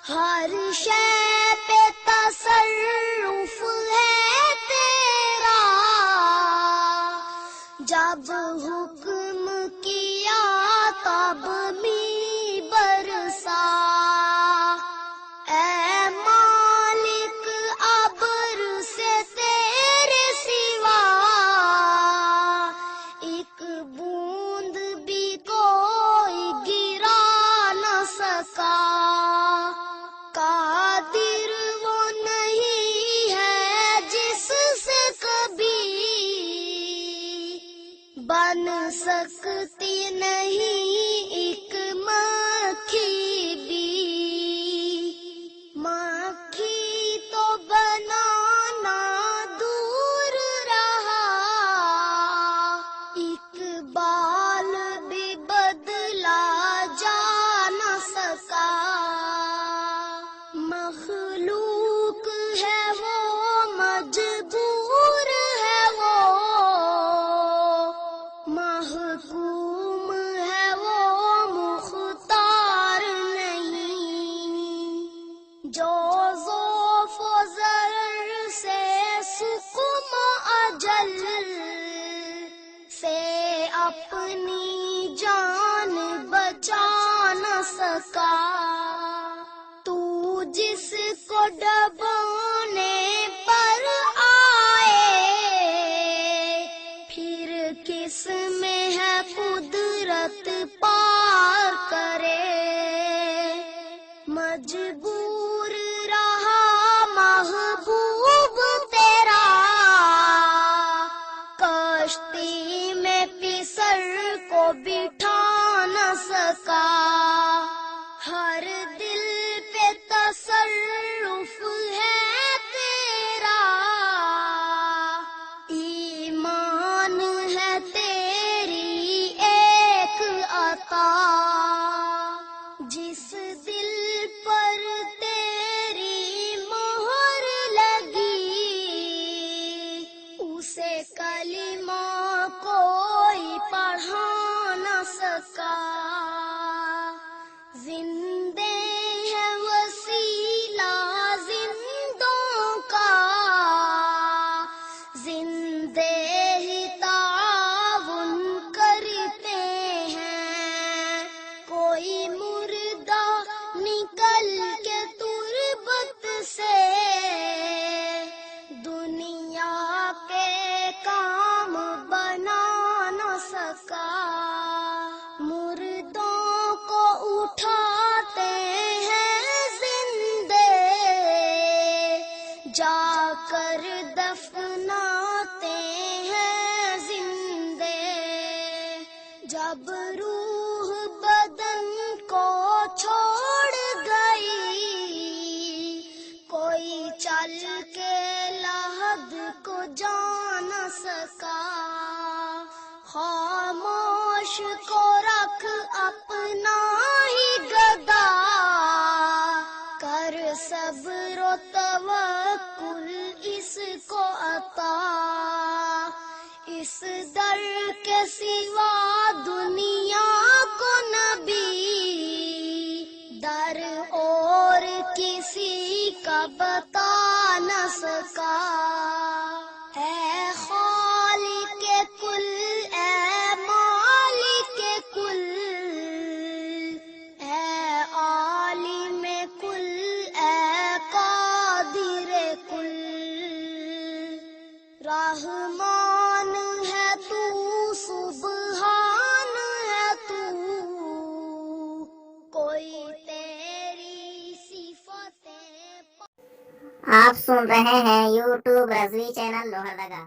ہر شے پہ تصرف ہے تیرا، جب حکم کیا تب می برسا، اے مالک ابر سے تیرے سوا ایک بوند بھی کوئی گرا نہ سکا، قادر وہ نہیں ہے جس سے کبھی بن سکتی نہیں ایک مکھی بھی، مکھی تو بنانا دور رہا، ایک بال بھی بدلا جا نہ سکا، مخلوق ہے وہ مجبور ہے وہ، محکوم ہے وہ مختار نہیں، جو ذوف و ضرر سے سقم اجل سے اپنی جان بچا نہ سکا، تو جس کو ڈبونے پر آئے پھر کس میں ہے قدرت پار کرے، مجبور رہا محبوب تیرا کشتی میں پسر کو بٹھا نہ سکا، ہر دل پہ تصرف ہے تیرا، ایمان ہے تیری ایک عطا، جس دل پر تیری مہر لگی اسے کلمہ کوئی پڑھا نہ سکا، زندے ہے وسیلہ زندوں کا، زندے ہی تعاون کرتے ہیں، کوئی مردہ نکل کے تربت سے دنیا کے کام بنا نہ سکا، مردوں کو اٹھاتے ہیں زندے جا کر دفناتے ہیں زندے، جب روح بدن کو چھوڑ گئی کوئی چل کے لحد کو جا نہ سکا، خاموش کو رکھ اپنا ہی گدا، کر صبر و توکل اس کو عطا، اس در کے سوا دنیا کو نبی در اور کسی کا بتا نہ سکا، اے خالق کل اے مالک کل، اے عالم کل اے قادر کل، رحمان ہے تو سبحان ہے تو، کوئی تیری صفتیں۔ آپ سن رہے ہیں یوٹیوب رضوی چینل لوہردگا۔